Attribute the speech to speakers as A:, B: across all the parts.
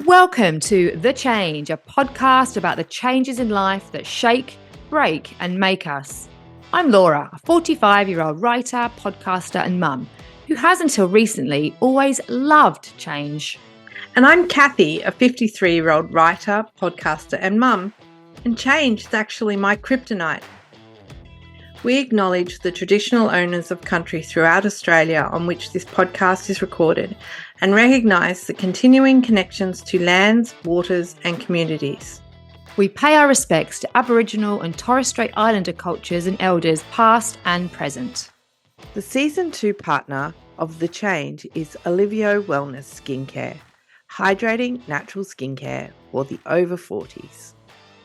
A: Welcome to The Change, a podcast about the changes in life that shake, break, and make us. I'm Laura, a 45-year-old writer, podcaster, and mum who has until recently always loved change.
B: And I'm Kathy, a 53-year-old writer, podcaster, and mum, and change is actually my kryptonite. We acknowledge the traditional owners of country throughout Australia on which this podcast is recorded and recognise the continuing connections to lands, waters, and communities.
A: We pay our respects to Aboriginal and Torres Strait Islander cultures and elders past and present.
B: The Season 2 partner of The Change is Alivio Wellness Skincare, hydrating natural skincare for the over 40s.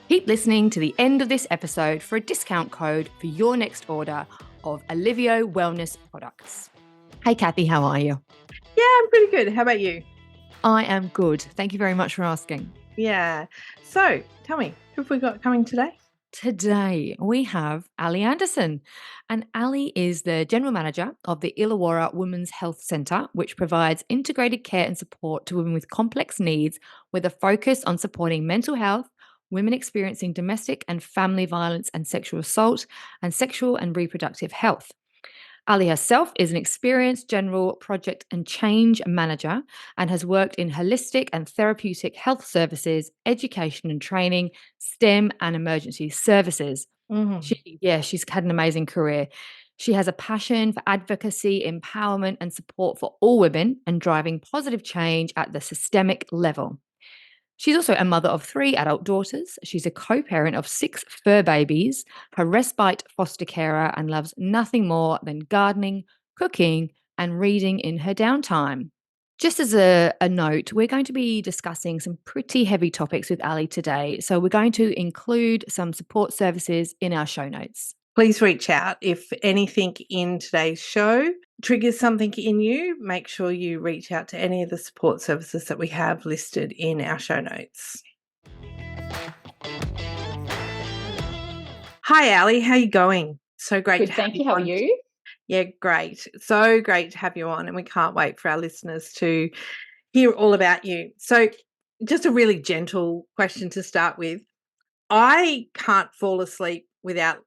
A: Keep listening to the end of this episode for a discount code for your next order of Alivio Wellness products. Hey, Kathy, how are you?
B: Yeah, I'm pretty good. How about you?
A: I am good. Thank you very much for asking.
B: Yeah. So, tell me, who have we got coming today?
A: Today, we have Ali Anderson. And Ali is the General Manager of the Illawarra Women's Health Centre, which provides integrated care and support to women with complex needs with a focus on supporting mental health, women experiencing domestic and family violence and sexual assault, and sexual and reproductive health. Ali herself is an experienced general project and change manager and has worked in holistic and therapeutic health services, education and training, STEM and emergency services. She's had an amazing career. She has a passion for advocacy, empowerment and support for all women and driving positive change at the systemic level. She's also a mother of 3 adult daughters. She's a co-parent of 6 fur babies, her respite foster carer, and loves nothing more than gardening, cooking, and reading in her downtime. Just as a note, we're going to be discussing some pretty heavy topics with Ali today. So we're going to include some support services in our show notes.
B: Please reach out if anything in today's show triggers something in you. Make sure you reach out to any of the support services that we have listed in our show notes. Hi, Ali. How are you going? So great
C: Good,
B: to have
C: thank you. How are you?
B: Yeah, great. So great to have you on, and we can't wait for our listeners to hear all about you. So just a really gentle question to start with. I can't fall asleep without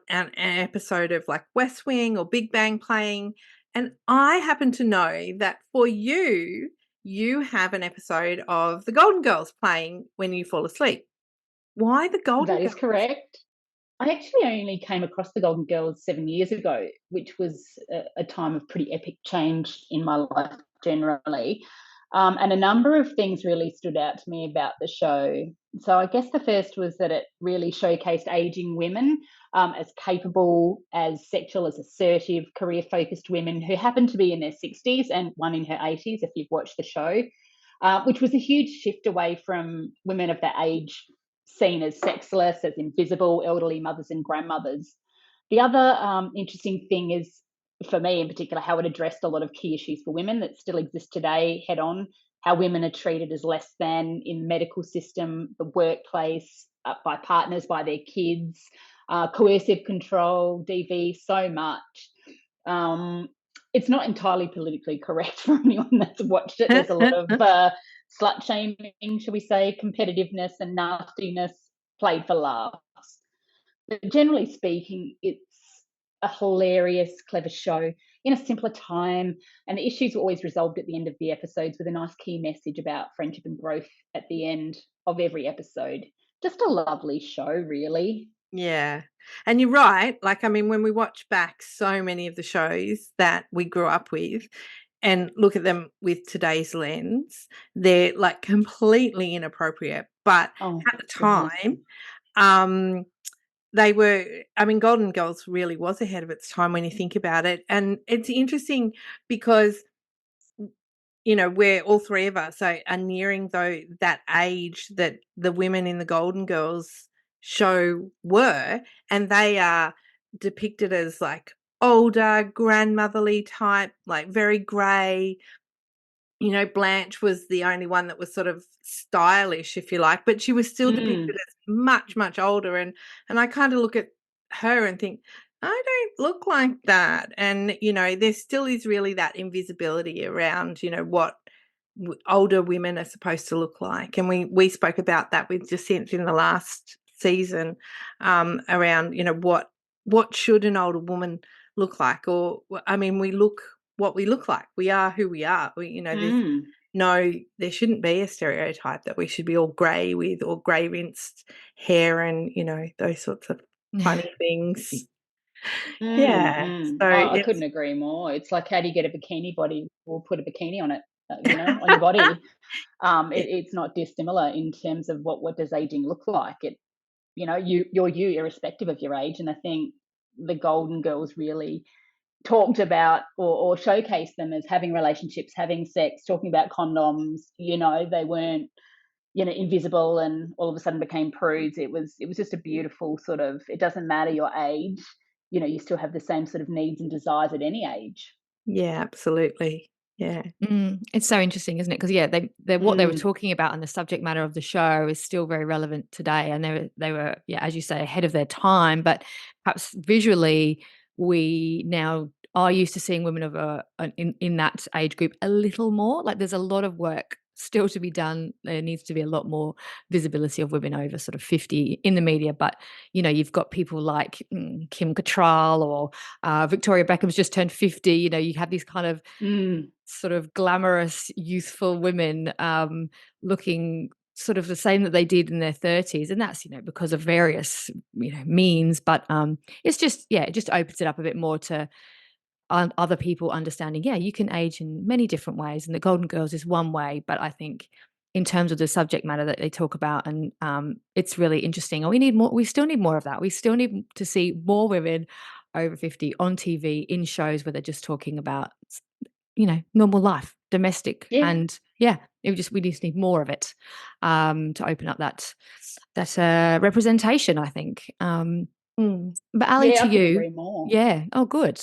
B: an episode of like West Wing or Big Bang playing. And I happen to know that for you, you have an episode of The Golden Girls playing when you fall asleep. Why The Golden
C: That
B: Girls?
C: is correct. I actually only came across the Golden Girls 7 years ago, which was a time of pretty epic change in my life generally. And a number of things really stood out to me about the show. So I guess the first was that it really showcased aging women as capable, as sexual, as assertive, career-focused women who happened to be in their 60s and one in her 80s, if you've watched the show, which was a huge shift away from women of that age seen as sexless, as invisible, elderly mothers and grandmothers. The other interesting thing is, for me in particular, how it addressed a lot of key issues for women that still exist today head on, how women are treated as less than in the medical system, the workplace, by partners, by their kids, coercive control, DV, so much. It's not entirely politically correct for anyone that's watched it. There's a lot of slut shaming, shall we say, competitiveness and nastiness played for laughs. But generally speaking, it's a hilarious, clever show in a simpler time, and the issues were always resolved at the end of the episodes with a nice key message about friendship and growth at the end of every episode. Just a lovely show, really.
B: Yeah. And you're right. Like, I mean, when we watch back so many of the shows that we grew up with and look at them with today's lens, they're like completely inappropriate. But at the time, they were, I mean, Golden Girls really was ahead of its time when you think about it. And it's interesting because, you know, we're all 3 of us are nearing that age that the women in the Golden Girls show were, and they are depicted as like older, grandmotherly type, like very grey. You know, Blanche was the only one that was sort of stylish, if you like, but she was still depicted as much, much older. And I kind of look at her and think, I don't look like that. And, you know, there still is really that invisibility around, you know, what older women are supposed to look like. And we spoke about that with Jacinth in the last season, around, you know, what should an older woman look like? Or, I mean, we look what we look like. We are who we are. You know,
C: Mm.
B: there shouldn't be a stereotype that we should be all grey with, or grey rinsed hair and, you know, those sorts of funny things. Yeah. So
C: I
B: it's
C: couldn't agree more. It's like, how do you get a bikini body? We'll put a bikini on it, on your body.
B: yeah,
C: It's not dissimilar in terms of what does aging look like. You're you irrespective of your age, and I think the Golden Girls really talked about or showcased them as having relationships, having sex, talking about condoms. They weren't invisible and all of a sudden became prudes. It was just a beautiful sort of, it doesn't matter your age, you still have the same sort of needs and desires at any age.
B: yeah, absolutely. Yeah.
A: It's so interesting, isn't it? Because yeah, they what they were
C: Mm,
A: talking about and the subject matter of the show is still very relevant today, and they were yeah, as you say, ahead of their time. But perhaps visually, we now are used to seeing women of in that age group a little more. Like there's a lot of work still to be done. There needs to be a lot more visibility of women over sort of 50 in the media. But you've got people like Kim Cattrall or Victoria Beckham's just turned 50. You have these kind of
C: mm,
A: sort of glamorous, youthful women looking sort of the same that they did in their 30s, and that's because of various means. But it's just it just opens it up a bit more to other people understanding. Yeah, you can age in many different ways, and the Golden Girls is one way. But I think in terms of the subject matter that they talk about, and it's really interesting. And we need more. We still need more of that. We still need to see more women over 50 on TV in shows where they're just talking about normal life, domestic.
C: yeah,
A: And yeah, we just need more of it to open up that representation, I think.
B: Mm.
A: But Ali,
C: yeah,
A: to
C: I couldn't
A: you,
C: agree more.
A: yeah, oh, good.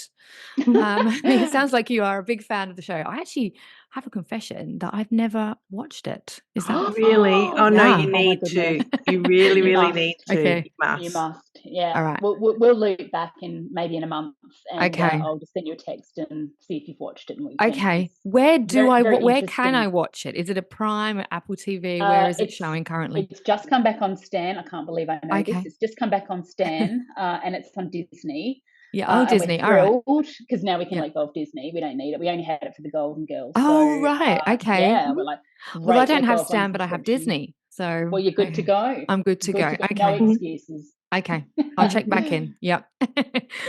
A: It sounds like you are a big fan of the show. I actually have a confession that I've never watched it. Is that
B: Really? Oh, no, you
A: yeah?
C: Oh my
B: need
C: goodness.
B: to. You really,
C: You
B: really need
C: must.
B: to.
A: Okay,
B: You
C: You
B: must.
C: must. Yeah.
A: all right,
C: We'll loop back in maybe in a month, and
A: okay.
C: I'll just send you a text and see if you've watched it and what you think.
A: Okay,
C: It's
A: where do
C: very,
A: I
C: very
A: where can I
C: interesting.
A: watch it? Is it a Prime, Apple TV? Where
C: Uh,
A: is it
C: it's
A: showing currently?
C: it's just come back on Stan. I can't believe I know this.
A: Okay.
C: It's just come back on Stan, and it's on Disney.
A: Yeah. Oh,
C: And we're
A: Disney. All right.
C: thrilled because now we can
A: Yeah.
C: let go of Disney. We don't need it. We only had it for the Golden Girls. So
A: Oh, right. Okay.
C: yeah, we're like,
A: Well, I
C: great,
A: don't
C: let go
A: have
C: of one
A: Stan, but I have
C: subscription.
A: Disney. So
C: Well, you're good to go.
A: I'm good to
C: Good
A: go.
C: to go. No
A: Okay.
B: Mhm.
C: excuses.
A: Okay. I'll check back in. Yep.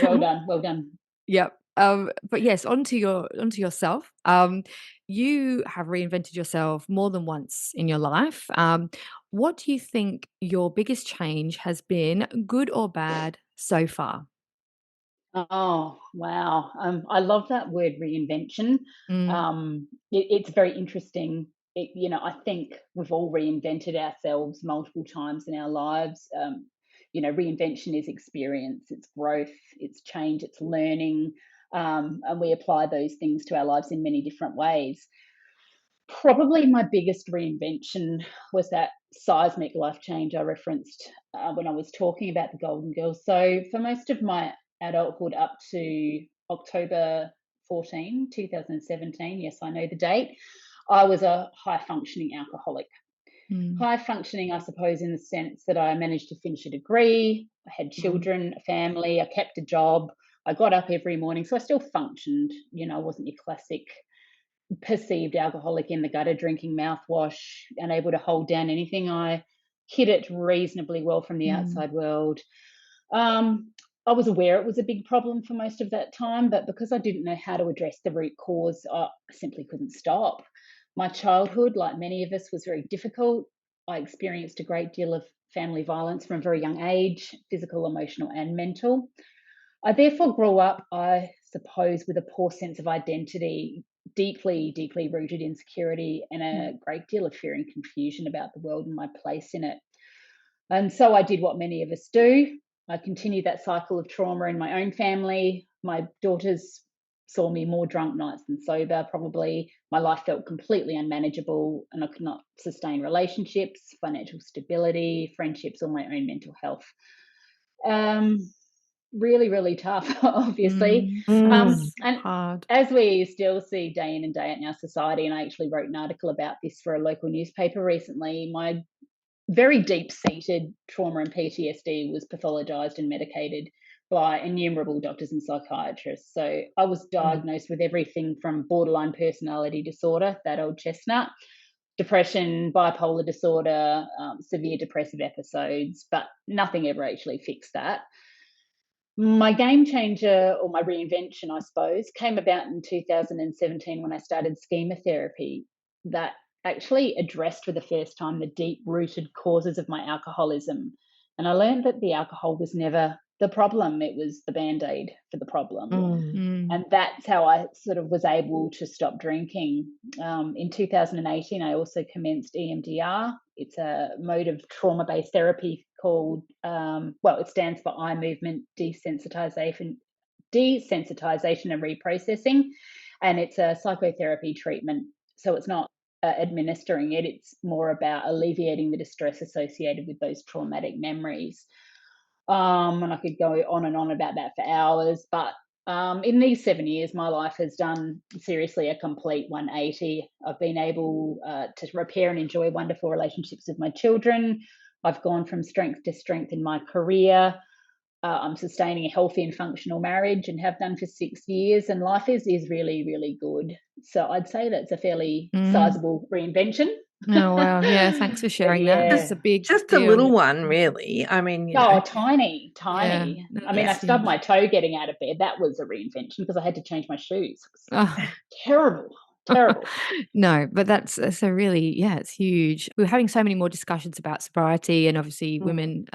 C: Well done. Well done.
A: Yep. But yes, onto yourself. You have reinvented yourself more than once in your life. What do you think your biggest change has been, good or bad, so far?
C: Oh, wow. I love that word reinvention.
A: Mm,
C: It's very interesting. I think we've all reinvented ourselves multiple times in our lives. Reinvention is experience, it's growth, it's change, it's learning. And we apply those things to our lives in many different ways. Probably my biggest reinvention was that seismic life change I referenced when I was talking about the Golden Girls. So, for most of my adulthood up to October 14, 2017, yes, I know the date, I was a high functioning alcoholic.
A: mm,
C: High functioning, I suppose, in the sense that I managed to finish a degree, I had
B: Mm.
C: children, a family, I kept a job, I got up every morning, so I still functioned. I wasn't your classic perceived alcoholic in the gutter, drinking mouthwash, unable to hold down anything. I hid it reasonably well from the
A: mm,
C: outside world. I was aware it was a big problem for most of that time, but because I didn't know how to address the root cause, I simply couldn't stop. My childhood, like many of us, was very difficult. I experienced a great deal of family violence from a very young age, physical, emotional, and mental. I therefore grew up, I suppose, with a poor sense of identity, deeply, deeply rooted insecurity, and a great deal of fear and confusion about the world and my place in it. And so I did what many of us do. I continued that cycle of trauma in my own family. My daughters saw me more drunk nights than sober, probably. My life felt completely unmanageable, and I could not sustain relationships, financial stability, friendships, or my own mental health. Um, really, really tough, obviously.
A: Yes,
C: And
A: hard.
C: as we still see day in and day out in our society, and I actually wrote an article about this for a local newspaper recently, my very deep-seated trauma and PTSD was pathologized and medicated by innumerable doctors and psychiatrists. So I was diagnosed with everything from borderline personality disorder, that old chestnut, depression, bipolar disorder, severe depressive episodes, but nothing ever actually fixed that. My game changer, or my reinvention, I suppose, came about in 2017 when I started schema therapy that actually addressed for the first time the deep rooted causes of my alcoholism. And I learned that the alcohol was never the problem, it was the band aid for the problem.
A: Mm.
C: And that's how I sort of was able to stop drinking. In 2018, I also commenced EMDR. It's a mode of trauma-based therapy called, it stands for eye movement desensitization and reprocessing, and it's a psychotherapy treatment. So it's not administering it; it's more about alleviating the distress associated with those traumatic memories. And I could go on and on about that for hours, but in these 7 years, my life has done seriously a complete 180. I've been able to repair and enjoy wonderful relationships with my children. I've gone from strength to strength in my career. I'm sustaining a healthy and functional marriage and have done for 6 years, and life is really, really good. So I'd say that's a fairly sizable reinvention.
A: Oh, wow. Yeah, thanks for sharing that.
C: Yeah.
A: That's a big
B: Just a
A: deal.
B: little one, really. I mean,
C: Tiny.
A: Yeah,
C: I mean, I
A: that's
C: stubbed
A: huge.
C: my toe getting out of bed. That was a reinvention because I had to change my shoes. It was
A: Oh.
C: terrible.
A: No, but that's a really, yeah, it's huge. We're having so many more discussions about sobriety, and obviously women,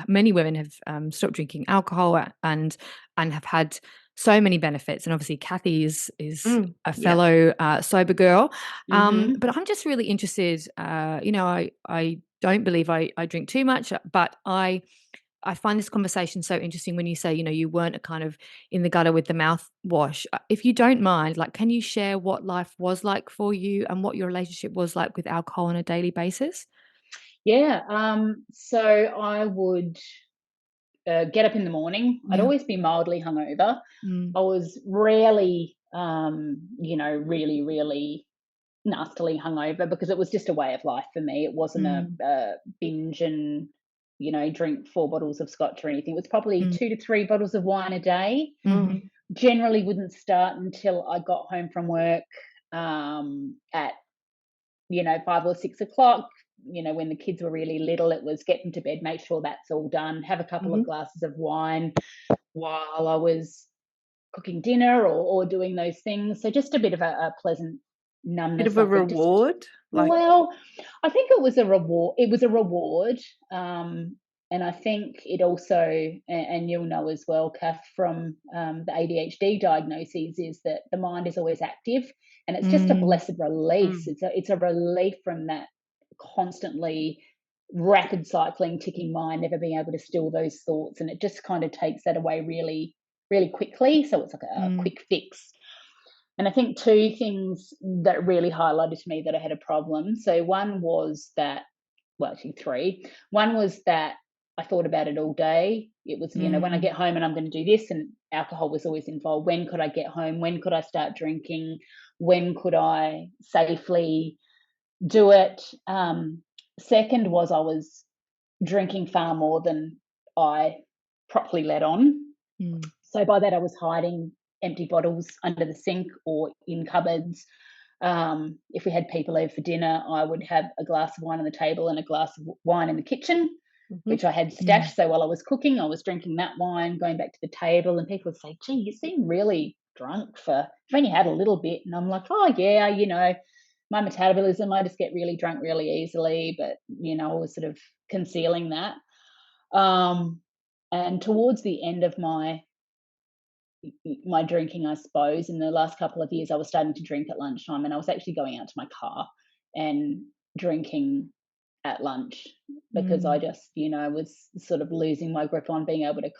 A: many women have stopped drinking alcohol and have had so many benefits. And obviously Kathy is a fellow sober girl. But I'm just really interested, I don't believe I drink too much, but I find this conversation so interesting when you say, you weren't a kind of in the gutter with the mouthwash. If you don't mind, like, can you share what life was like for you and what your relationship was like with alcohol on a daily basis?
C: Yeah. So I would get up in the morning. I'd
A: Yeah.
C: always be mildly hungover. I was rarely, really, really nastily hungover because it was just a way of life for me. It wasn't a binge and, drink 4 bottles of scotch or anything. It was probably 2 to 3 bottles of wine a day. Generally wouldn't start until I got home from work at 5 or 6 o'clock. When the kids were really little, it was get them to bed, make sure that's all done, have a couple of glasses of wine while I was cooking dinner or doing those things. So just a bit of a pleasant numbness.
B: Bit of a reward.
C: Well, I think it was a reward. It was a reward. And I think it also, and you'll know as well, Kath, from the ADHD diagnoses, is that the mind is always active, and it's just a blessed release. It's a relief from that constantly rapid cycling ticking mind, never being able to still those thoughts, and it just kind of takes that away really, really quickly. So it's like a quick fix. And I think 2 things that really highlighted to me that I had a problem. So one was that, well, actually 3. One was that I thought about it all day. It was, when I get home and I'm going to do this, and alcohol was always involved. When could I get home? When could I start drinking? When could I safely do it? Second was I was drinking far more than I properly let on. So by that I was hiding empty bottles under the sink or in cupboards. If we had people over for dinner, I would have a glass of wine on the table and a glass of wine in the kitchen, which I had stashed. So while I was cooking, I was drinking that wine, going back to the table, and people would say, "Gee, you seem really drunk for you've only had a little bit." And I'm like, "Oh yeah, my metabolism, I just get really drunk really easily." But I was sort of concealing that. And towards the end of my drinking, I suppose, in the last couple of years, I was starting to drink at lunchtime, and I was actually going out to my car and drinking at lunch because I just, was sort of losing my grip on being able to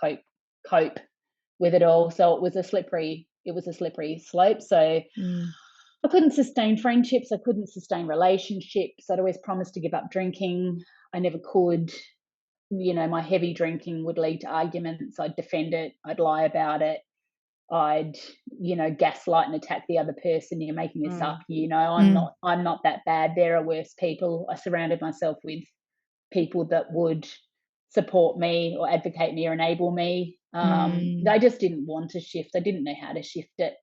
C: cope with it all. So it was a slippery slope. So I couldn't sustain friendships. I couldn't sustain relationships. I'd always promised to give up drinking. I never could. my heavy drinking would lead to arguments. I'd defend it. I'd lie about it. I'd, gaslight and attack the other person. You're making this up. I'm not that bad. There are worse people. I surrounded myself with people that would support me or advocate me or enable me. I just didn't want to shift. I didn't know how to shift it.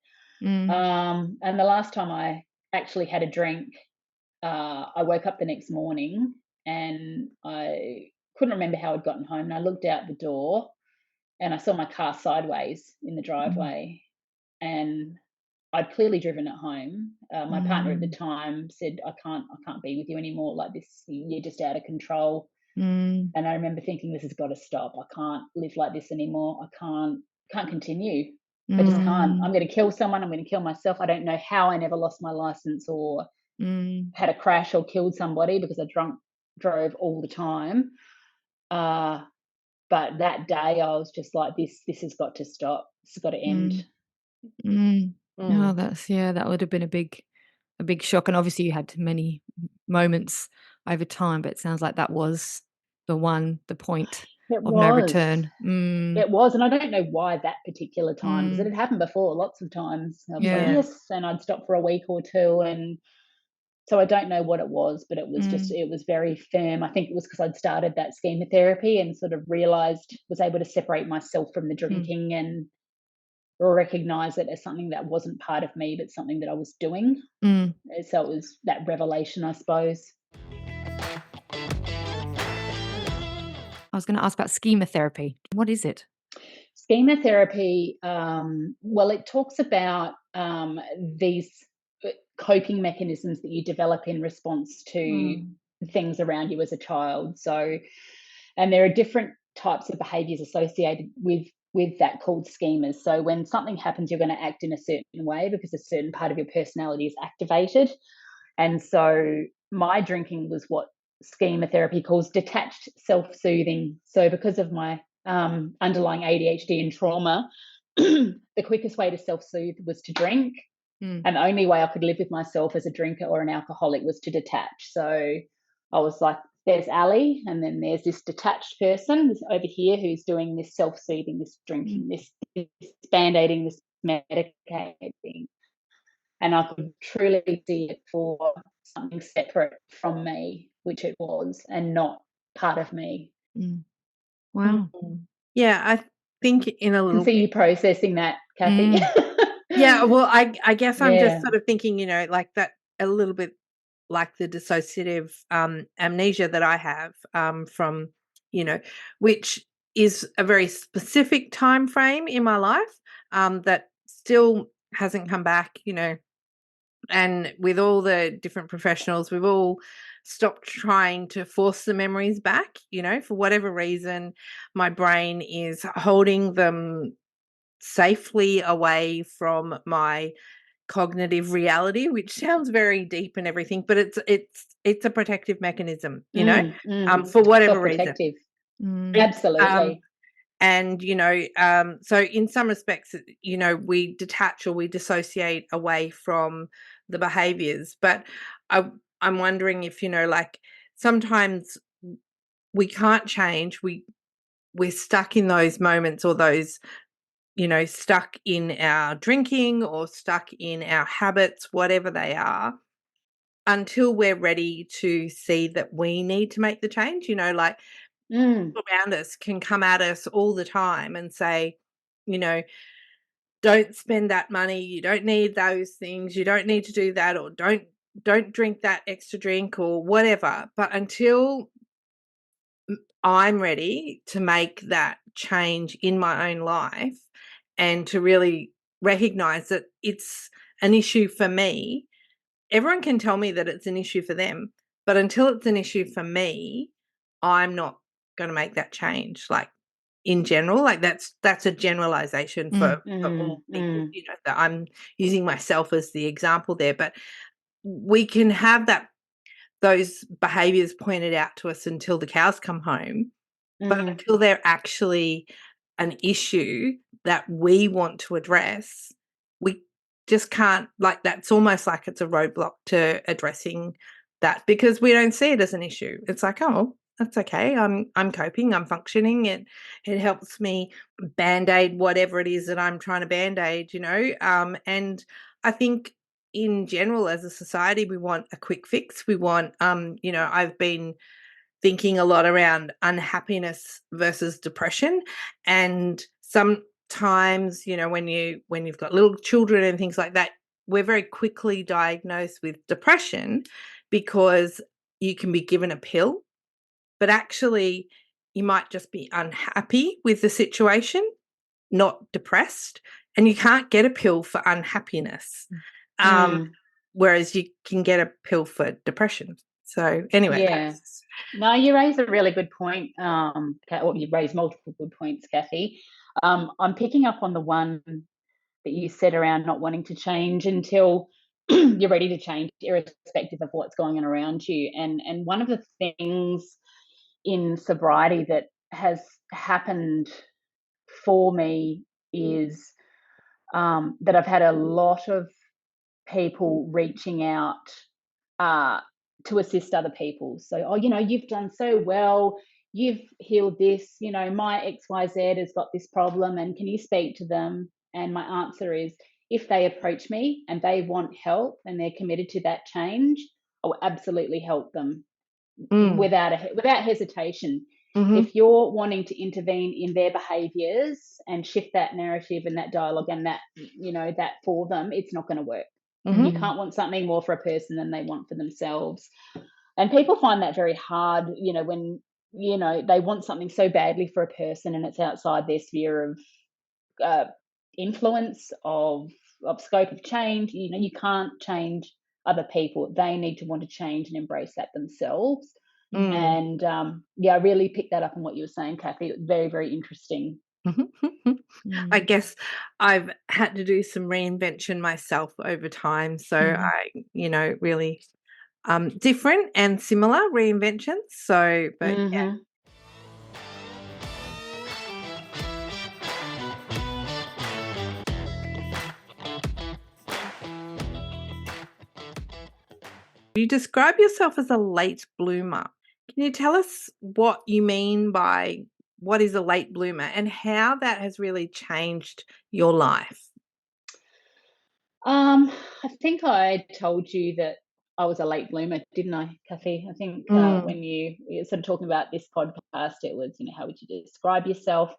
C: And the last time I actually had a drink, I woke up the next morning and I couldn't remember how I'd gotten home. And I looked out the door and I saw my car sideways in the driveway, and I'd clearly driven it home. My partner at the time said, I can't be with you anymore like this. You're just out of control. And I remember thinking, this has got to stop. I can't live like this anymore. I can't continue. I just can't. I'm going to kill someone. I'm going to kill myself. I don't know how I never lost my license or had a crash or killed somebody, because I drove all the time. But that day I was just like, this has got to stop. This has got to end.
A: Oh, that would have been a big shock. And obviously you had many moments over time, but it sounds like that was the point of no return.
C: It was, and I don't know why that particular time, because it had happened before lots of times. I was like, yes, and I'd stop for a week or two, and so I don't know what it was, but it was it was very firm. I think it was because I'd started that schema therapy and sort of was able to separate myself from the drinking and recognize it as something that wasn't part of me, but something that I was doing. So it was that revelation, I suppose.
A: I was going to ask about schema therapy. What is it?
C: Schema therapy, well, it talks about these coping mechanisms that you develop in response to things around you as a child. So, and there are different types of behaviors associated with that, called schemas. So when something happens, you're going to act in a certain way because a certain part of your personality is activated. And so my drinking was what schema therapy calls detached self-soothing. So because of my underlying ADHD and trauma, the quickest way to self-soothe was to drink. And the only way I could live with myself as a drinker or an alcoholic was to detach. So I was like, there's Ali, and then there's this detached person over here who's doing this self-soothing, this drinking, this band-aiding, this medicating. And I could truly see it for something separate from me, which it was, and not part of me.
A: Wow.
B: Yeah, I think in a little
C: I can see you processing that, Kathy.
B: Yeah, well, I guess I'm just sort of thinking, like that, a little bit like the dissociative amnesia that I have from, which is a very specific time frame in my life that still hasn't come back, and with all the different professionals, we've all stopped trying to force the memories back, for whatever reason. My brain is holding them safely away from my cognitive reality, which sounds very deep and everything, but it's a protective mechanism, for whatever reason.
C: Absolutely.
B: And so in some respects, we detach or we dissociate away from the behaviors, but I'm wondering if like sometimes we can't change, we're stuck in those moments, or those stuck in our drinking or stuck in our habits, whatever they are, until we're ready to see that we need to make the change. Like people around us can come at us all the time and say, don't spend that money, you don't need those things, you don't need to do that, or don't drink that extra drink or whatever. But until I'm ready to make that change in my own life and to really recognize that it's an issue for me, everyone can tell me that it's an issue for them, but until it's an issue for me, I'm not going to make that change. Like in general, like that's a generalization for all people, that I'm using myself as the example there, but we can have those behaviors pointed out to us until the cows come home, but until they're actually an issue that we want to address, we just can't, like, that's almost like it's a roadblock to addressing that, because we don't see it as an issue. It's like, oh, that's okay. I'm coping, I'm functioning. It helps me band-aid whatever it is that I'm trying to band-aid, and I think in general as a society we want a quick fix. We want I've been thinking a lot around unhappiness versus depression, and sometimes when you've got little children and things like that, we're very quickly diagnosed with depression because you can be given a pill, but actually you might just be unhappy with the situation, not depressed, and you can't get a pill for unhappiness.
C: Mm.
B: Whereas you can get a pill for depression. So anyway,
C: Yeah.
B: that's
C: No, you raise a really good point. Or you raise multiple good points, Kathy. I'm picking up on the one that you said around not wanting to change until you're ready to change, irrespective of what's going on around you. And one of the things in sobriety that has happened for me is that I've had a lot of people reaching out uh, to assist other people. So, oh, you've done so well. You've healed this. My XYZ has got this problem, and can you speak to them? And my answer is, if they approach me and they want help and they're committed to that change, I will absolutely help them
B: mm,
C: without hesitation.
B: mhm,
C: If you're wanting to intervene in their behaviors and shift that narrative and that dialogue and that for them, it's not going to work.
B: mhm,
C: You can't want something more for a person than they want for themselves. And people find that very hard, when they want something so badly for a person and it's outside their sphere of uh, influence, of scope of change. You can't change other people. They need to want to change and embrace that themselves.
B: mm.
C: And I really picked that up on what you were saying, Kathy. It was very, very interesting.
B: Mhm, mhm. I
A: Mm.
B: guess I've had to do some reinvention myself over time. So really different and similar reinventions. So, but yeah.
C: Hmm.
B: You describe yourself as a late bloomer. Can you tell us what you mean by what is a late bloomer and how that has really changed your life?
C: I think I told you that I was a late bloomer, didn't I, Kathy? I think
B: Mm.
C: when you were sort of talking about this podcast, it was, how would you describe yourself?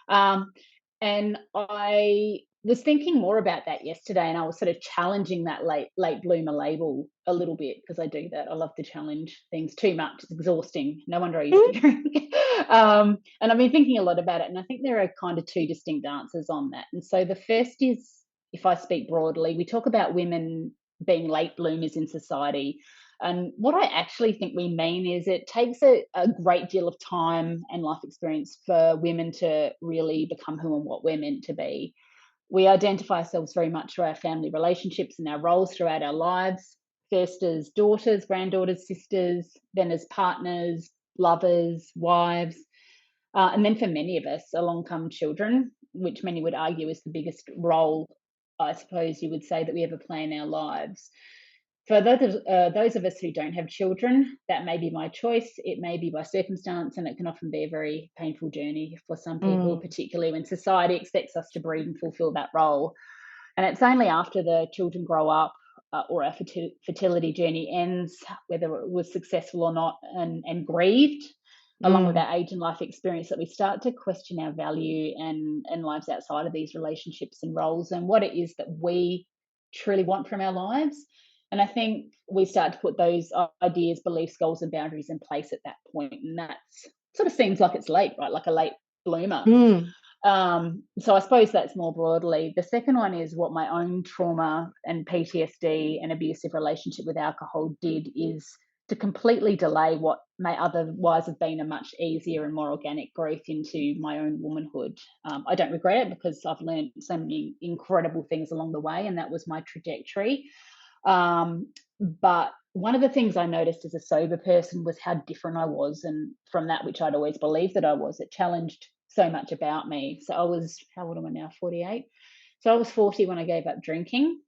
C: Um, and I was thinking more about that yesterday, and I was sort of challenging that late bloomer label a little bit, because I do that. I love to challenge things too much. It's exhausting. No wonder I used to drink. And I've been thinking a lot about it, and I think there are kind of two distinct answers on that. And so the first is, if I speak broadly, we talk about women being late bloomers in society. And what I actually think we mean is it takes a great deal of time and life experience for women to really become who and what we're meant to be. We identify ourselves very much through our family relationships and our roles throughout our lives, first as daughters, granddaughters, sisters, then as partners, lovers, wives. And then for many of us, along come children, which many would argue is the biggest role, I suppose you would say, that we ever play in our lives. For those of us who don't have children, that may be my choice. It may be by circumstance, and it can often be a very painful journey for some people,
B: Mm.
C: particularly when society expects us to breed and fulfill that role. And it's only after the children grow up, or our fertility journey ends, whether it was successful or not, and grieved, along with
B: Mm.
C: our age and life experience, that we start to question our value and lives outside of these relationships and roles, and what it is that we truly want from our lives. And I think we start to put those ideas, beliefs, goals, and boundaries in place at that point. And that sort of seems like it's late, right? Like a late bloomer.
B: Mm.
C: So I suppose that's more broadly. The second one is what my own trauma and PTSD and abusive relationship with alcohol did, is to completely delay what may otherwise have been a much easier and more organic growth into my own womanhood. I don't regret it, because I've learned so many incredible things along the way, and that was my trajectory. But one of the things I noticed as a sober person was how different I was, and from that which I'd always believed that I was. It challenged so much about me. So I was, how old am I now? 48. So I was 40 when I gave up drinking.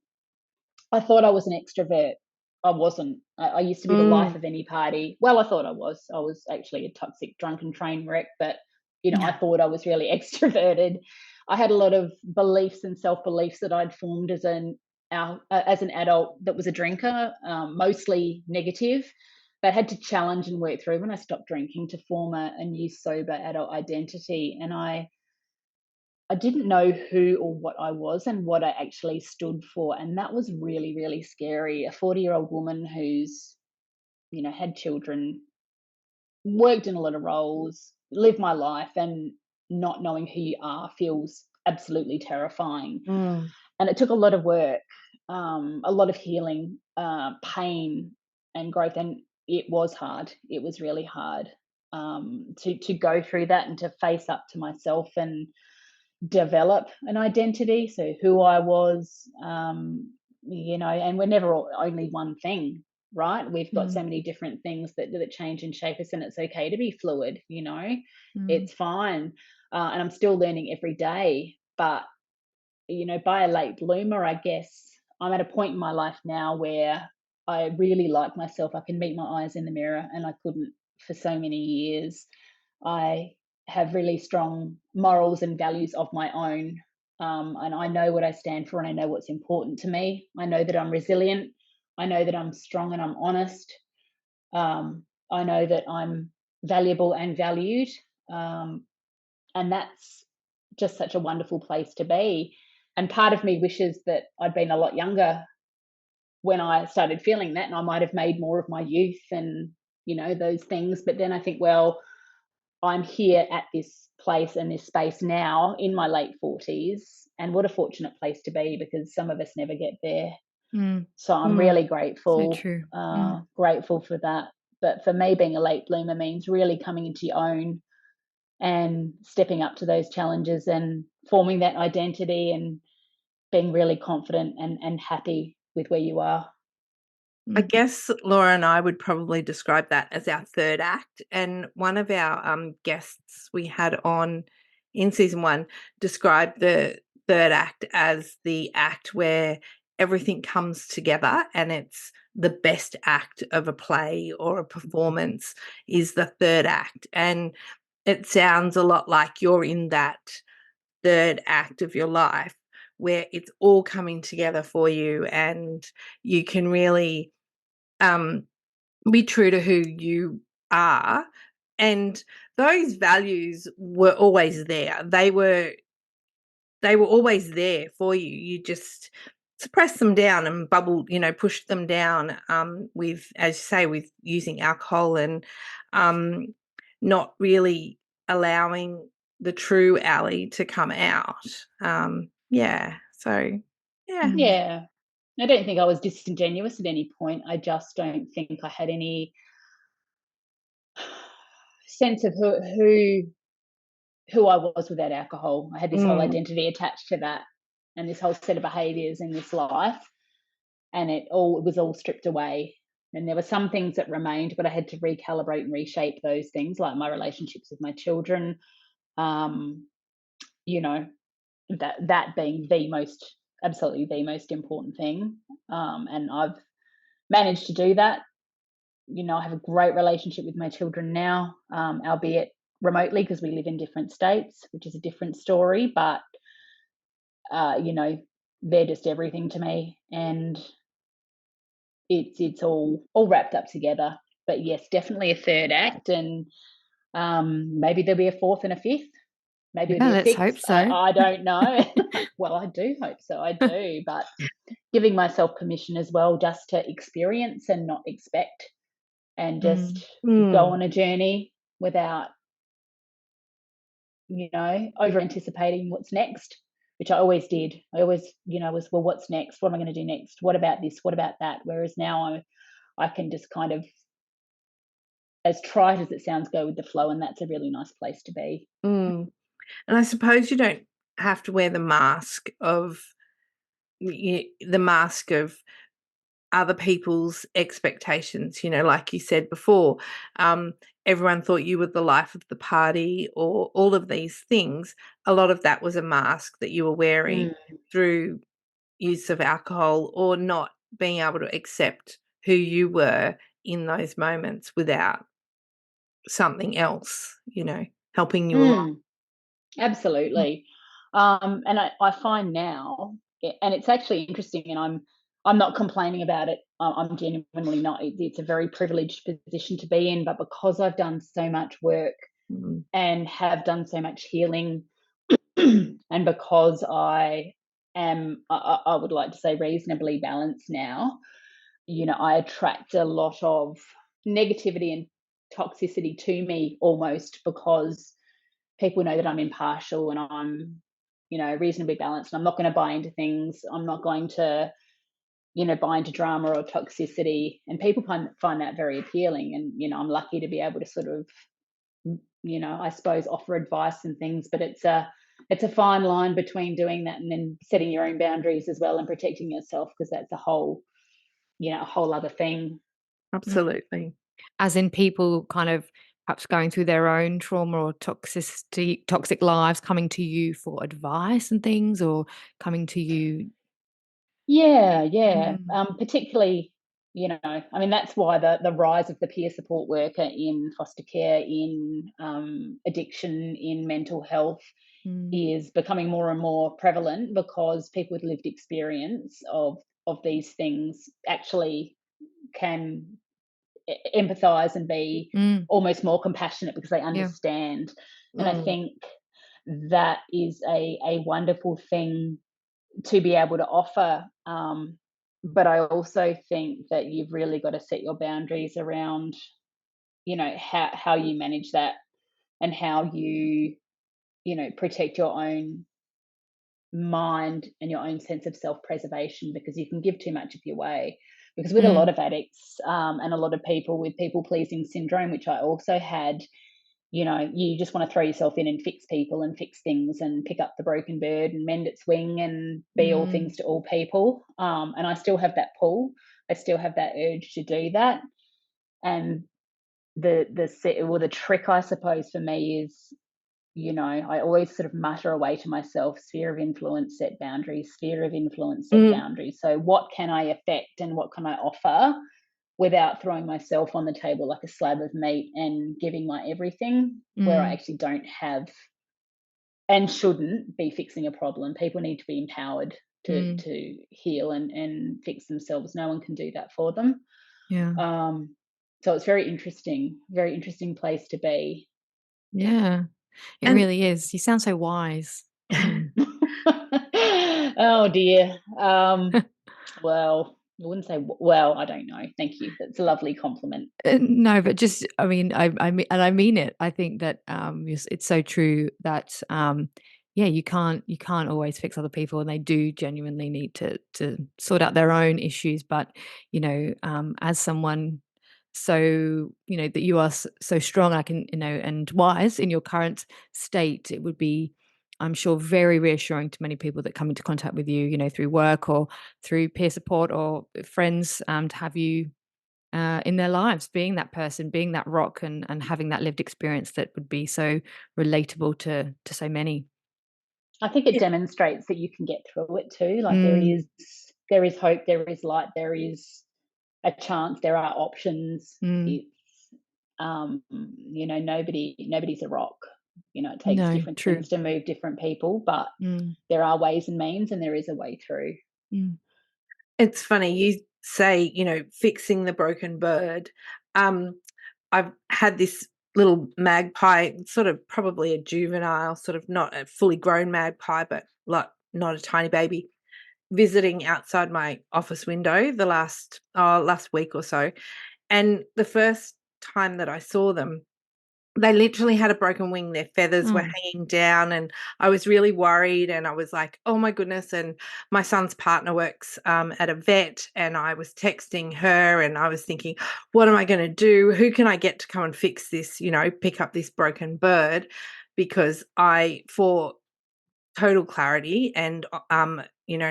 C: I thought I was an extrovert. I wasn't. I used to be the life of any party. Well, I thought I was. I was actually a toxic, drunken train wreck, but I thought I was really extroverted. I had a lot of beliefs and self-beliefs that I'd formed as an adult that was a drinker, mostly negative, but had to challenge and work through when I stopped drinking to form a new sober adult identity. And I didn't know who or what I was and what I actually stood for. And that was really, really scary. A 40-year-old woman who's, had children, worked in a lot of roles, lived my life, and not knowing who you are feels absolutely terrifying. And it took a lot of work, a lot of healing, pain, and growth. And it was hard. It was really hard to go through that and to face up to myself and develop an identity. So who I was, and we're never only one thing, right? We've got so many different things that change and shape us, and it's okay to be fluid. It's fine. And I'm still learning every day. But by a late bloomer, I guess I'm at a point in my life now where I really like myself. I can meet my eyes in the mirror, and I couldn't for so many years. I have really strong morals and values of my own. And I know what I stand for, and I know what's important to me. I know that I'm resilient. I know that I'm strong and I'm honest. I know that I'm valuable and valued. And that's just such a wonderful place to be. And part of me wishes that I'd been a lot younger when I started feeling that, and I might have made more of my youth and, those things. But then I think, well, I'm here at this place and this space now in my late 40s, and what a fortunate place to be, because some of us never get there. So I'm really grateful,
A: So true.
C: grateful for that. But for me, being a late bloomer means really coming into your own and stepping up to those challenges and forming that identity and being really confident and happy with where you are.
B: I guess Laura and I would probably describe that as our third act. And one of our guests we had on in season 1 described the third act as the act where everything comes together, and it's the best act of a play or a performance is the third act. And it sounds a lot like you're in that third act of your life where it's all coming together for you, and you can really be true to who you are. And those values were always there. They were always there for you. You just suppressed them down and pushed them down with, as you say, with using alcohol and not really allowing the true Ali to come out. Yeah. So, yeah.
C: Yeah. I don't think I was disingenuous at any point. I just don't think I had any sense of who I was without alcohol. I had this whole identity attached to that, and this whole set of behaviors in this life, and it was all stripped away. And there were some things that remained, but I had to recalibrate and reshape those things, like my relationships with my children. You know, that being absolutely the most important thing. And I've managed to do that. I have a great relationship with my children now, albeit remotely, because we live in different states, which is a different story. But they're just everything to me, and it's all wrapped up together. But yes, definitely a third act, and maybe there'll be a fourth and a fifth. Maybe there'll be a
A: let's
C: sixth.
A: hope so.
C: I don't know. Well, I do hope so. I do, but giving myself permission as well, just to experience and not expect, and just go on a journey without, over anticipating what's next, which I always did. I always, was, well, what's next? What am I going to do next? What about this? What about that? Whereas now I can just kind of, as trite as it sounds, go with the flow, and that's a really nice place to be.
B: And I suppose you don't have to wear the mask of other people's expectations. Like you said before, everyone thought you were the life of the party, or all of these things. A lot of that was a mask that you were wearing through use of alcohol, or not being able to accept who you were in those moments without something else, helping you along.
C: Absolutely. And I find now, and it's actually interesting, and I'm not complaining about it. I'm genuinely not. It's a very privileged position to be in, but because I've done so much work
B: Mm.
C: and have done so much healing, and because I would like to say, reasonably balanced now, I attract a lot of negativity and toxicity to me, almost because people know that I'm impartial and I'm, reasonably balanced. And I'm not going to buy into things. I'm not going to, buy into drama or toxicity. And people find that very appealing. And, I'm lucky to be able to sort of, I suppose, offer advice and things. But it's a fine line between doing that and then setting your own boundaries as well and protecting yourself, because that's a whole other thing.
B: Absolutely.
A: As in people kind of perhaps going through their own trauma or toxic lives, coming to you for advice and things, or coming to you.
C: Yeah.
A: Mm,
C: Particularly, I mean, that's why the rise of the peer support worker in foster care, in addiction, in mental health
A: mm,
C: is becoming more and more prevalent, because people with lived experience of these things actually can empathize and be
A: mm,
C: almost more compassionate because they
A: yeah.
C: understand. And I
B: Mm.
C: think that is a wonderful thing to be able to offer. But I also think that you've really got to set your boundaries around, how you manage that, and how you, protect your own mind and your own sense of self-preservation, because you can give too much of your way. Because with a lot
A: Mm,
C: of addicts, and a lot of people with people pleasing syndrome, which I also had, you just want to throw yourself in and fix people and fix things and pick up the broken bird and mend its wing and be all
A: mm,
C: things to all people. And I still have that pull. I still have that urge to do that. And the trick, I suppose, for me is, I always sort of mutter away to myself: sphere of influence, set boundaries, sphere of influence, set
B: Mm.
C: boundaries. So what can I affect and what can I offer without throwing myself on the table like a slab of meat and giving my everything, where I
A: mm,
C: actually don't have and shouldn't be fixing a problem. People need to be empowered
A: mm,
C: to heal and fix themselves. No one can do that for them.
A: yeah.
C: Um, so it's very interesting place to be.
A: Yeah. It
B: And
A: really is. You sound so wise. Mm.
C: Oh dear. Well, I wouldn't say well. I don't know. Thank you. That's a lovely compliment.
A: No, but just, I mean, I mean, and I mean it. I think that it's so true that yeah, you can't always fix other people, and they do genuinely need to sort out their own issues. But as someone that you are so strong, I can and wise in your current state, it would be, I'm sure, very reassuring to many people that come into contact with you, through work or through peer support or friends, to have you in their lives, being that person, being that rock, and having that lived experience that would be so relatable to so many.
C: I think it demonstrates that you can get through it too. Like
A: Mm,
C: there is hope, there is light, there is a chance, there are options.
A: mm,
C: It's nobody's a rock. It takes
A: no,
C: different
A: true.
C: things to move different people, but
A: Mm,
C: there are ways and means, and there is a way through.
A: mm,
B: it's funny you say, fixing the broken bird. Um, I've had this little magpie, sort of probably a juvenile, sort of not a fully grown magpie, but like not a tiny baby, visiting outside my office window the last week or so. And the first time that I saw them, they literally had a broken wing. Their feathers were
A: oh,
B: hanging down, and I was really worried, and I was like, "Oh my goodness." And my son's partner works at a vet, and I was texting her, and I was thinking, "What am I going to do? Who can I get to come and fix this, pick up this broken bird?" Because for total clarity and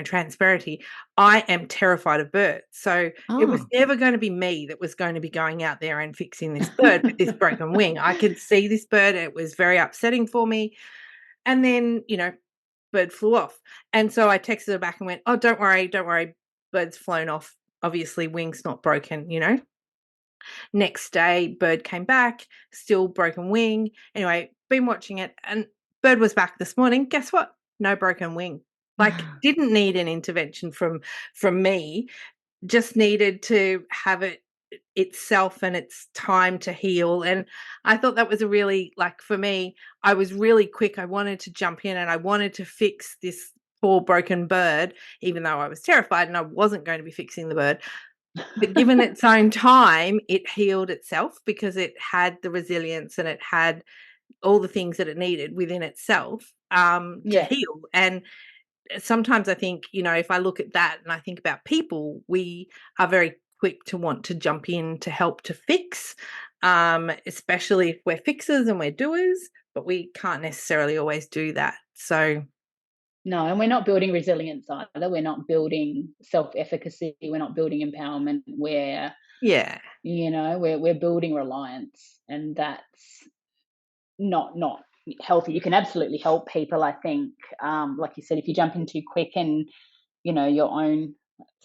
B: transparency, I am terrified of birds. So it was
A: oh,
B: never going to be me that was going to be going out there and fixing this bird with this broken wing. I could see this bird. It was very upsetting for me. And then, bird flew off. And so I texted her back and went, "Oh, don't worry. Bird's flown off. obviously wings not broken, you know. Next day, bird came back, still broken wing. Anyway, been watching it, and bird was back this morning. Guess what? No broken wing. Like, didn't need an intervention from me. Just needed to have it itself and its time to heal. And I thought that was a really, like, for me, I was really quick. I wanted to jump in and I wanted to fix this poor broken bird, even though I was terrified and I wasn't going to be fixing the bird. But given its own time, it healed itself because it had the resilience and it had all the things that it needed within itself to heal. And sometimes I think, you know, if I look at that and I think about people, we are very quick to want to jump in to help to fix, especially if we're fixers and we're doers, but we can't necessarily always do that. So
C: no, and we're not building resilience either. We're not building self-efficacy. We're not building empowerment. We're,
B: yeah,
C: you know, we're building reliance, and that's not healthy. You can absolutely help people, I think. Like you said, if you jump in too quick and, you know, your own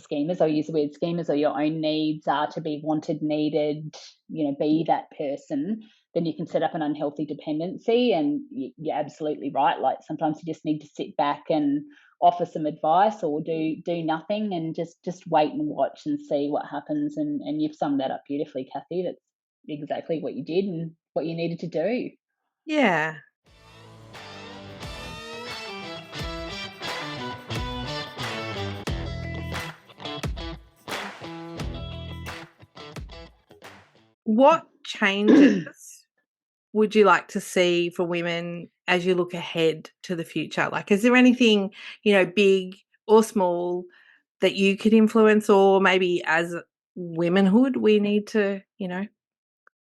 C: schemas, I'll use the word schemas, or your own needs are to be wanted, needed, you know, be that person, then you can set up an unhealthy dependency. And you're absolutely right. Like, sometimes you just need to sit back and offer some advice, or do nothing and just wait and watch and see what happens. And you've summed that up beautifully, Kathy. That's exactly what you did and what you needed to do.
B: yeah. What changes would you like to see for women as you look ahead to the future? Like, is there anything, you know, big or small that you could influence, or maybe as womenhood we need to, you know,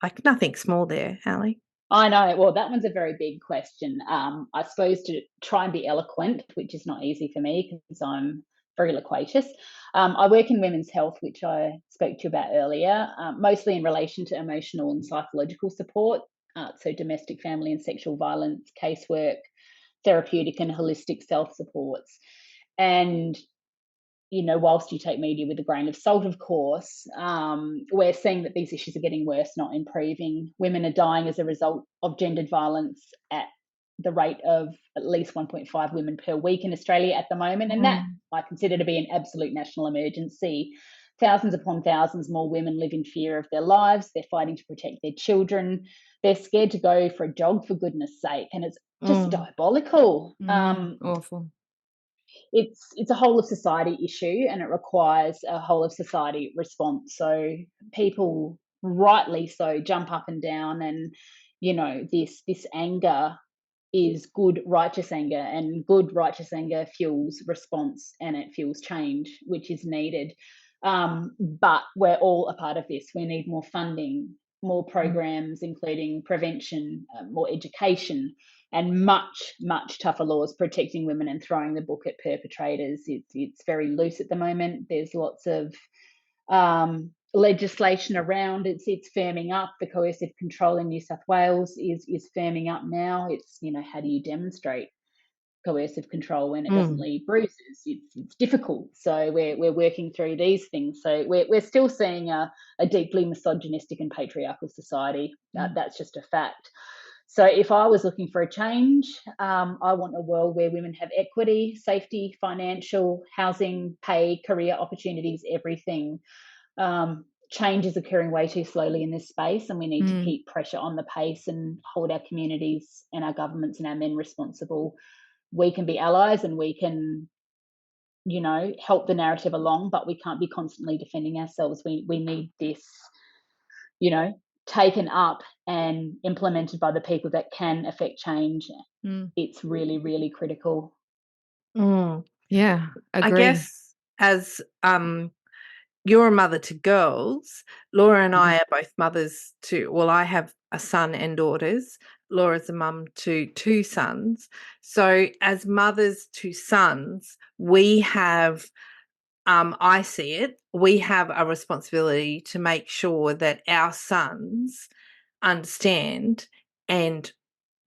B: like, nothing small there, Ali?
C: I know. Well, that one's a very big question. I suppose to try and be eloquent, which is not easy for me because I'm very loquacious. I work in women's health, which I spoke to you about earlier, mostly in relation to emotional and psychological support. So, domestic, family, and sexual violence, casework, therapeutic, and holistic self supports. And you know, whilst you take media with a grain of salt, of course, we're seeing that these issues are getting worse, not improving. Women are dying as a result of gendered violence at the rate of at least 1.5 women per week in Australia at the moment. And that I consider to be an absolute national emergency. Thousands upon thousands more women live in fear of their lives. They're fighting to protect their children. They're scared to go for a jog, for goodness sake. And it's just diabolical.
A: Awful.
C: It's a whole of society issue, and it requires a whole of society response. So people, rightly so, jump up and down, and you know, this anger is good righteous anger, and good righteous anger fuels response and it fuels change, which is needed. But we're all a part of this. We need more funding, more programs, including prevention, more education, and much tougher laws protecting women and throwing the book at perpetrators. It's very loose at the moment. There's lots of legislation around. It's firming up. The coercive control in New South Wales is firming up now. It's, you know, how do you demonstrate coercive control when it doesn't leave bruises? It's difficult. So we're working through these things. So we're still seeing a deeply misogynistic and patriarchal society. That's just a fact. So if I was looking for a change, I want a world where women have equity, safety, financial, housing, pay, career opportunities, everything. Change is occurring way too slowly in this space, and we need to keep pressure on the pace and hold our communities and our governments and our men responsible. We can be allies and we can, you know, help the narrative along, but we can't be constantly defending ourselves. We need this, you know, taken up and implemented by the people that can affect change. It's really, really critical.
A: Yeah,
B: I
A: agree.
B: guess as you're a mother to girls, Laura and I are both mothers to, well, I have a son and daughters. Laura's a mum to 2 sons. So as mothers to sons, we have, I see it, we have a responsibility to make sure that our sons understand and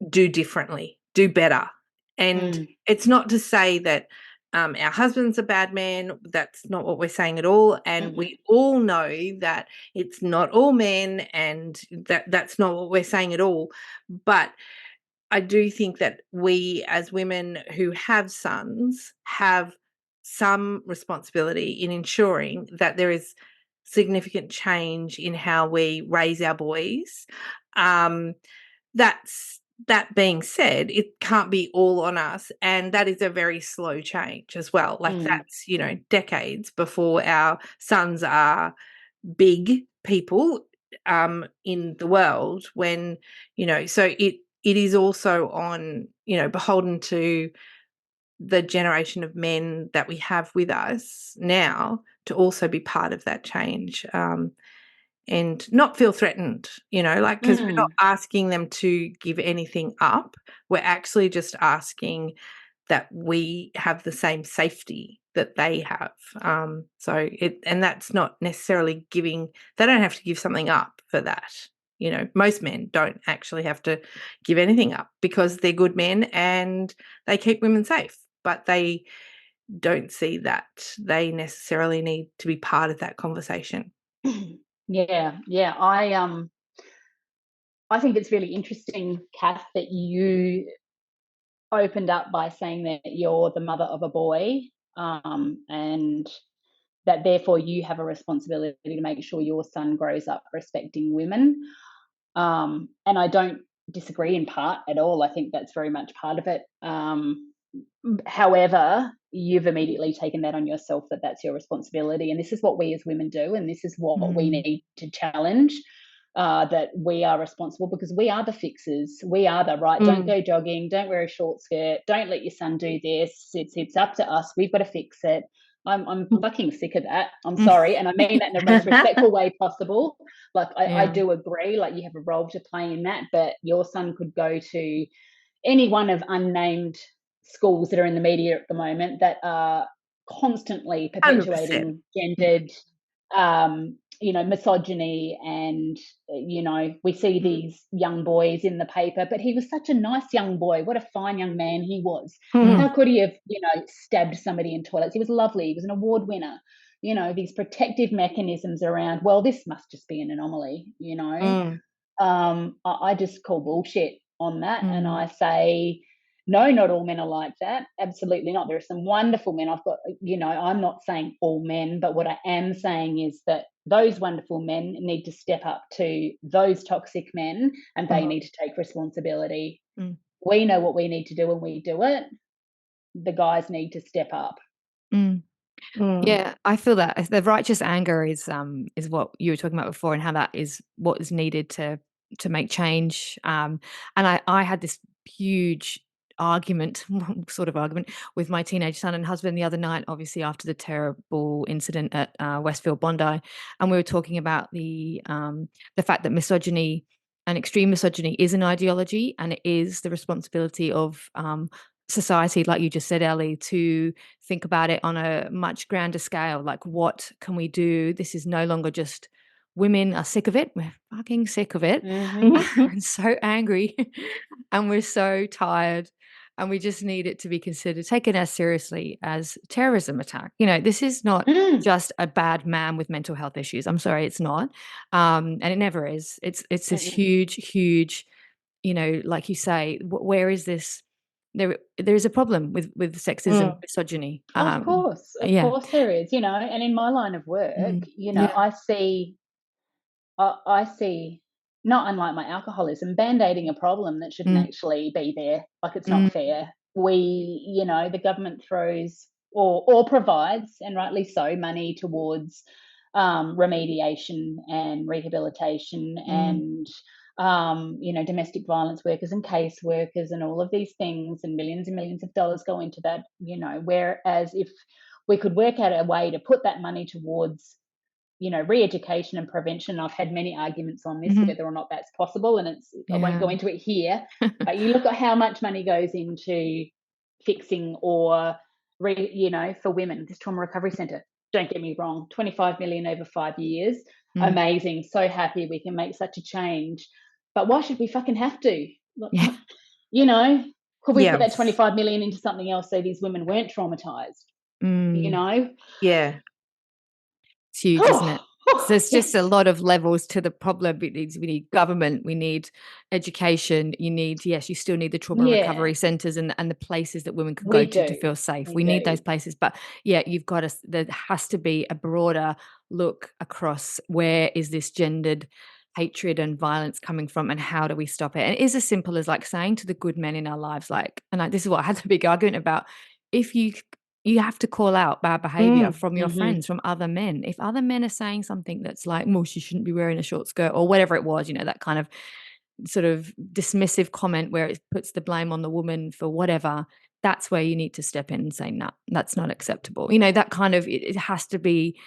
B: do differently, do better. And it's not to say that our husband's a bad man. That's not what we're saying at all. And we all know that it's not all men, and that's not what we're saying at all. But I do think that we as women who have sons have some responsibility in ensuring that there is significant change in how we raise our boys. That being said, it can't be all on us, and that is a very slow change as well. Like that's, decades before our sons are big people in the world, when, so it is also on, beholden to the generation of men that we have with us now to also be part of that change. And not feel threatened, because we're not asking them to give anything up. We're actually just asking that we have the same safety that they have. And that's not necessarily they don't have to give something up for that. Most men don't actually have to give anything up because they're good men and they keep women safe, but they don't see that they necessarily need to be part of that conversation.
C: Yeah. I think it's really interesting, Kath, that you opened up by saying that you're the mother of a boy, and that therefore you have a responsibility to make sure your son grows up respecting women. And I don't disagree in part at all. I think that's very much part of it. However, you've immediately taken that on yourself, that's your responsibility. And this is what we as women do. And this is what we need to challenge, that we are responsible, because we are the fixers. We are the right. Don't go jogging. Don't wear a short skirt. Don't let your son do this. It's up to us. We've got to fix it. I'm fucking sick of that. I'm sorry. And I mean that in the most respectful way possible. Like, I do agree, like, you have a role to play in that, but your son could go to any one of unnamed schools that are in the media at the moment that are constantly perpetuating
B: 100%.
C: gendered, misogyny. And, we see these young boys in the paper, but he was such a nice young boy. What a fine young man he was. How could he have, stabbed somebody in toilets? He was lovely. He was an award winner. These protective mechanisms around, well, this must just be an anomaly, I just call bullshit on that. And I say, no, not all men are like that. Absolutely not. There are some wonderful men. I'm not saying all men, but what I am saying is that those wonderful men need to step up to those toxic men, and they need to take responsibility. We know what we need to do and we do it. The guys need to step up.
A: Yeah, I feel that the righteous anger is what you were talking about before, and how that is what is needed to make change. And I had this huge sort of argument with my teenage son and husband the other night, obviously after the terrible incident at Westfield Bondi, and we were talking about the fact that misogyny and extreme misogyny is an ideology, and it is the responsibility of society, like you just said, Ellie, to think about it on a much grander scale. Like, what can we do? This is no longer just women are sick of it. We're fucking sick of it and so angry and we're so tired, and we just need it to be considered, taken as seriously as terrorism attack. This is not just a bad man with mental health issues. I'm sorry, it's not. And it never is. It's this huge, like you say, where is this? There is a problem with sexism, misogyny.
C: Of course there is, and in my line of work, I see, not unlike my alcoholism, band-aiding a problem that shouldn't actually be there. Like, it's not fair. We, the government throws or provides, and rightly so, money towards remediation and rehabilitation and domestic violence workers and case workers and all of these things, and millions of dollars go into that, whereas if we could work out a way to put that money towards re-education and prevention. I've had many arguments on this, whether or not that's possible, and I won't go into it here, but you look at how much money goes into fixing or for women, this trauma recovery centre. Don't get me wrong, 25 million over 5 years, amazing, so happy we can make such a change, but why should we fucking have to? Could we
B: Yeah.
C: put that 25 million into something else so these women weren't traumatized? You know?
B: Yeah.
A: It's huge, isn't it? So there's just a
C: Yes.
A: lot of levels to the problem. We need government, we need education, you still need the trauma
C: Yeah.
A: recovery centres and the places that women can
C: We
A: go to
C: do.
A: feel safe.
C: We
A: We need
C: do.
A: those places. But yeah, there has to be a broader look across where is this gendered hatred and violence coming from and how do we stop it? And it is as simple as like saying to the good men in our lives, this is what I had a big argument about. If you have to call out bad behavior from your friends, from other men. If other men are saying something that's like, well, she shouldn't be wearing a short skirt or whatever it was, that kind of sort of dismissive comment where it puts the blame on the woman for whatever, that's where you need to step in and say, no, that's not acceptable. That kind of, it has to be,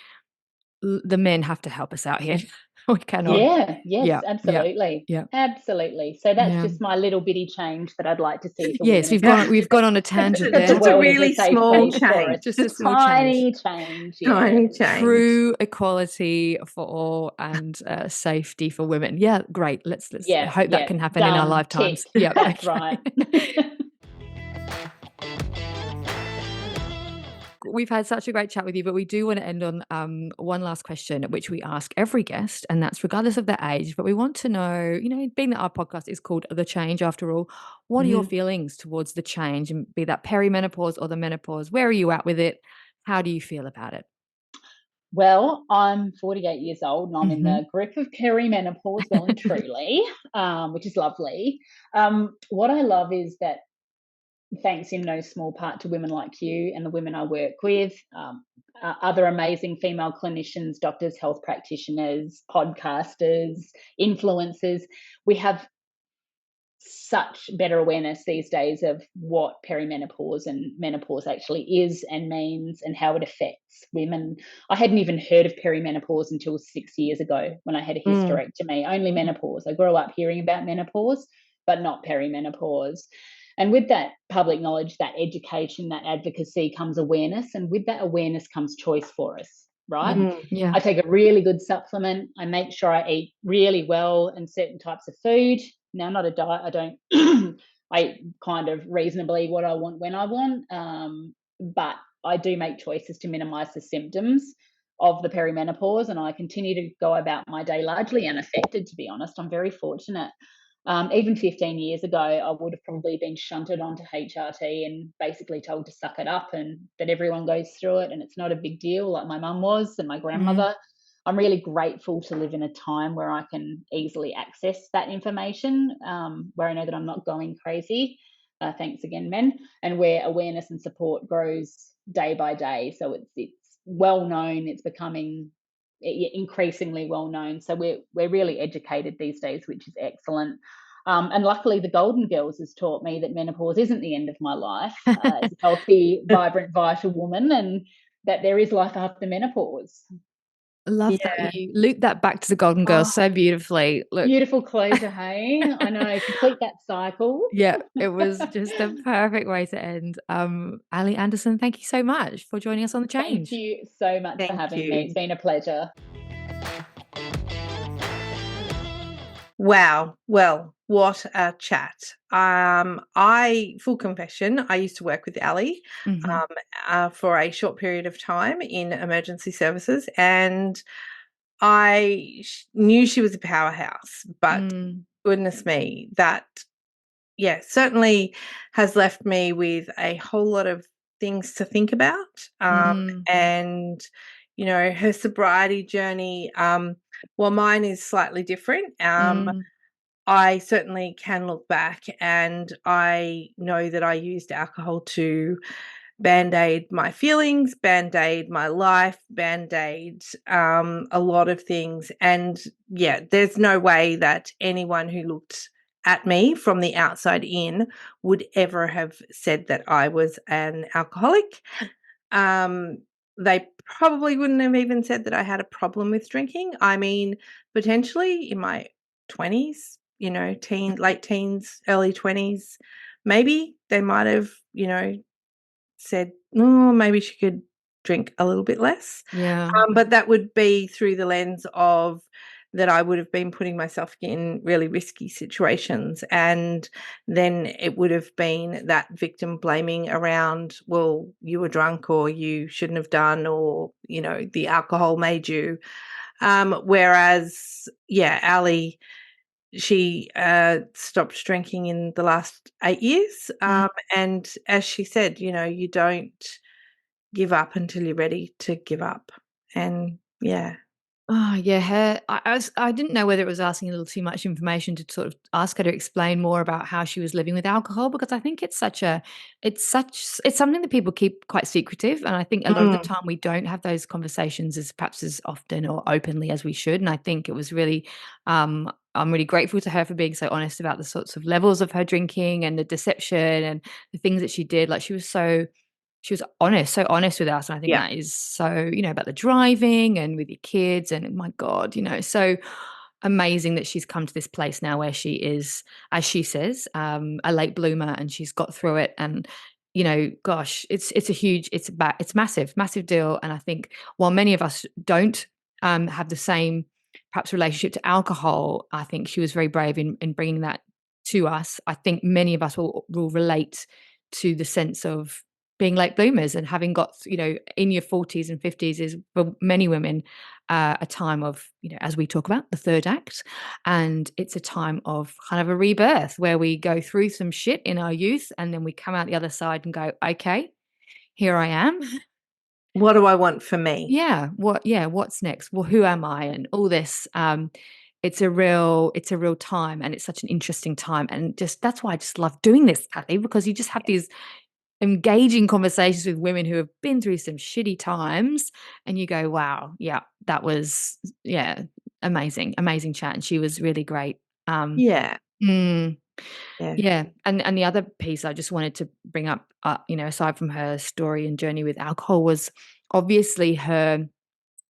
A: the men have to help us out here. We cannot.
C: Yeah, yes,
A: Yeah,
C: absolutely.
A: yeah.
C: Absolutely. So that's just my little bitty change that I'd like to see for
A: Yes,
C: women.
A: we've gone on a tangent
C: That
A: there.
C: the
B: Just a
C: world is
B: really
C: a safe
B: small
C: place for us.
B: change.
A: Just a small
C: tiny
A: change.
C: Yeah.
B: Tiny change.
A: True equality for all and safety for women. Yeah, great. Let's hope that can happen in our lifetimes.
C: Tick.
A: Yeah,
C: That's
A: okay.
C: right.
A: We've had such a great chat with you, but we do want to end on one last question, which we ask every guest, and that's regardless of their age. But we want to know, being that our podcast is called The Change after all, what are your feelings towards the change, and be that perimenopause or the menopause? Where are you at with it? How do you feel about it?
C: Well, I'm 48 years old and I'm in the grip of perimenopause well and truly, which is lovely. What I love is that, thanks in no small part to women like you and the women I work with, other amazing female clinicians, doctors, health practitioners, podcasters, influencers, we have such better awareness these days of what perimenopause and menopause actually is and means and how it affects women. I hadn't even heard of perimenopause until 6 years ago when I had a hysterectomy, only menopause. I grew up hearing about menopause, but not perimenopause. And with that public knowledge, that education, that advocacy comes awareness. And with that awareness comes choice for us, right?
A: Yeah.
C: I take a really good supplement. I make sure I eat really well and certain types of food. Now, not a diet. I don't. I eat kind of reasonably what I want when I want, but I do make choices to minimise the symptoms of the perimenopause, and I continue to go about my day largely unaffected. To be honest, I'm very fortunate. Even 15 years ago, I would have probably been shunted onto HRT and basically told to suck it up and that everyone goes through it and it's not a big deal, like my mum was and my grandmother. I'm really grateful to live in a time where I can easily access that information, where I know that I'm not going crazy. Thanks again, men, and where awareness and support grows day by day. So it's well known. It's becoming increasingly well known. So we're really educated these days, which is excellent. And luckily, the Golden Girls has taught me that menopause isn't the end of my life as a healthy, vibrant, vital woman, and that there is life after menopause.
A: Love that you loop that back to the Golden Girls so beautifully. Look,
C: beautiful closure, hey? I know, complete that cycle.
A: Yeah, it was just the perfect way to end. Ali Anderson, thank you so much for joining us on The Change.
C: Thank you so much for having me. It's been a pleasure.
B: Wow. Well, what a chat. Full confession, I used to work with Ali for a short period of time in emergency services, and I knew she was a powerhouse, but goodness me, that, certainly has left me with a whole lot of things to think about. And, her sobriety journey, while mine is slightly different, I certainly can look back and I know that I used alcohol to Band-Aid my feelings, Band-Aid my life, Band-Aid a lot of things. And there's no way that anyone who looked at me from the outside in would ever have said that I was an alcoholic. They probably wouldn't have even said that I had a problem with drinking. I mean, potentially in my 20s, late teens, early 20s, maybe they might have, said, oh, maybe she could drink a little bit less.
A: Yeah.
B: But that would be through the lens of that I would have been putting myself in really risky situations. And then it would have been that victim blaming around, well, you were drunk, or you shouldn't have done, or, the alcohol made you. Whereas, Ali, she stopped drinking in the last 8 years. And as she said, you don't give up until you're ready to give up. And yeah.
A: Oh, yeah. I didn't know whether it was asking a little too much information to sort of ask her to explain more about how she was living with alcohol, because I think it's something that people keep quite secretive. And I think a lot of the time we don't have those conversations as often or openly as we should. And I think it was really, I'm really grateful to her for being so honest about the sorts of levels of her drinking and the deception and the things that she did. Like, she was so honest, so honest with us. And I think that is so, about the driving and with your kids, and my God, so amazing that she's come to this place now where she is, as she says, a late bloomer, and she's got through it. And, gosh, it's massive deal. And I think while many of us don't have the same perhaps relationship to alcohol, I think she was very brave in bringing that to us. I think many of us will relate to the sense of being late bloomers, and having got, in your 40s and 50s is for many women a time of, as we talk about, the third act. And it's a time of kind of a rebirth where we go through some shit in our youth, and then we come out the other side and go, okay, here I am.
B: What do I want for me?
A: Yeah. What's next? Well, who am I? And all this. It's a real time, and it's such an interesting time. And that's why I just love doing this, Kathy, because you just have these engaging conversations with women who have been through some shitty times, and you go, wow, yeah, that was amazing chat, and she was really great.
B: Yeah.
A: And the other piece I just wanted to bring up, aside from her story and journey with alcohol, was obviously her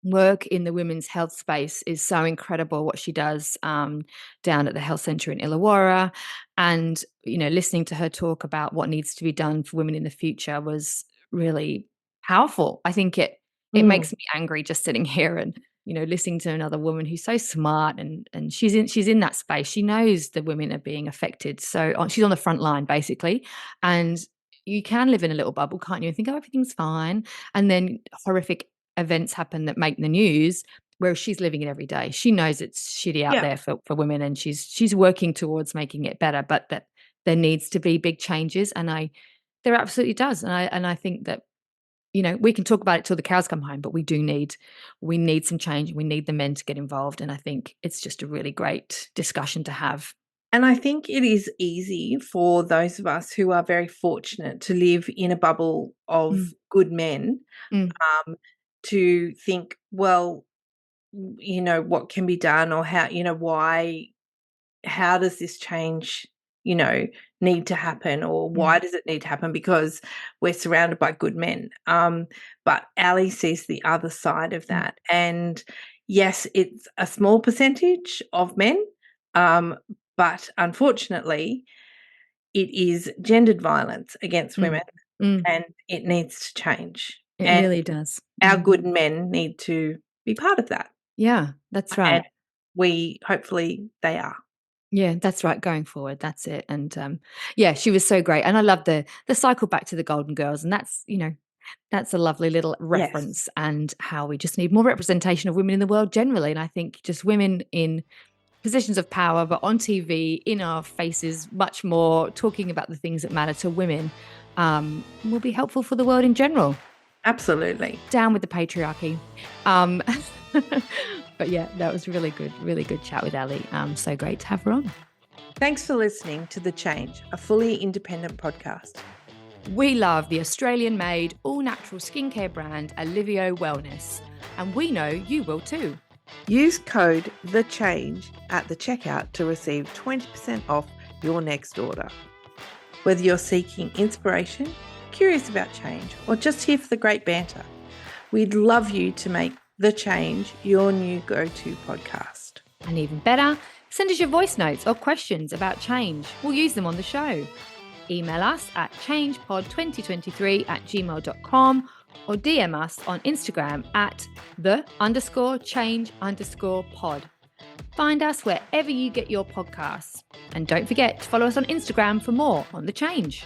A: work in the women's health space is so incredible. What she does down at the health centre in Illawarra, and listening to her talk about what needs to be done for women in the future was really powerful. I think it makes me angry just sitting here and listening to another woman who's so smart, and she's in that space. She knows the women are being affected, so she's on the front line basically. And you can live in a little bubble, can't you, and think, oh, everything's fine, and then horrific events happen that make the news, whereas she's living it every day. She knows it's shitty out there for women, and she's working towards making it better, but that there needs to be big changes. And there absolutely does. And I think that, we can talk about it till the cows come home, but we need some change. We need the men to get involved. And I think it's just a really great discussion to have.
B: And I think it is easy for those of us who are very fortunate to live in a bubble of good men to think, well, what can be done, or how, how does this change, need to happen, or why does it need to happen? Because we're surrounded by good men. But Ali sees the other side of that. And yes, it's a small percentage of men, but unfortunately it is gendered violence against women, and it needs to change.
A: It really does.
B: Our good men need to be part of that.
A: Yeah, that's right.
B: And hopefully they are.
A: Yeah, that's right. Going forward, that's it. And she was so great. And I love the cycle back to the Golden Girls. And that's, that's a lovely little reference, and how we just need more representation of women in the world generally. And I think just women in positions of power, but on TV, in our faces, much more, talking about the things that matter to women, will be helpful for the world in general.
B: Absolutely.
A: Down with the patriarchy. But yeah, that was really good chat with Ali. So great to have her on.
B: Thanks for listening to The Change, a fully independent podcast.
A: We love the Australian-made, all-natural skincare brand Alivio Wellness, and we know you will too.
B: Use code THECHANGE at the checkout to receive 20% off your next order. Whether you're seeking inspiration, curious about change, or just here for the great banter, we'd love you to make The Change your new go-to podcast.
A: And even better, send us your voice notes or questions about change. We'll use them on the show. Email us at changepod2023@gmail.com, or DM us on Instagram at @the_change_pod. Find us wherever you get your podcasts. And don't forget to follow us on Instagram for more on The Change.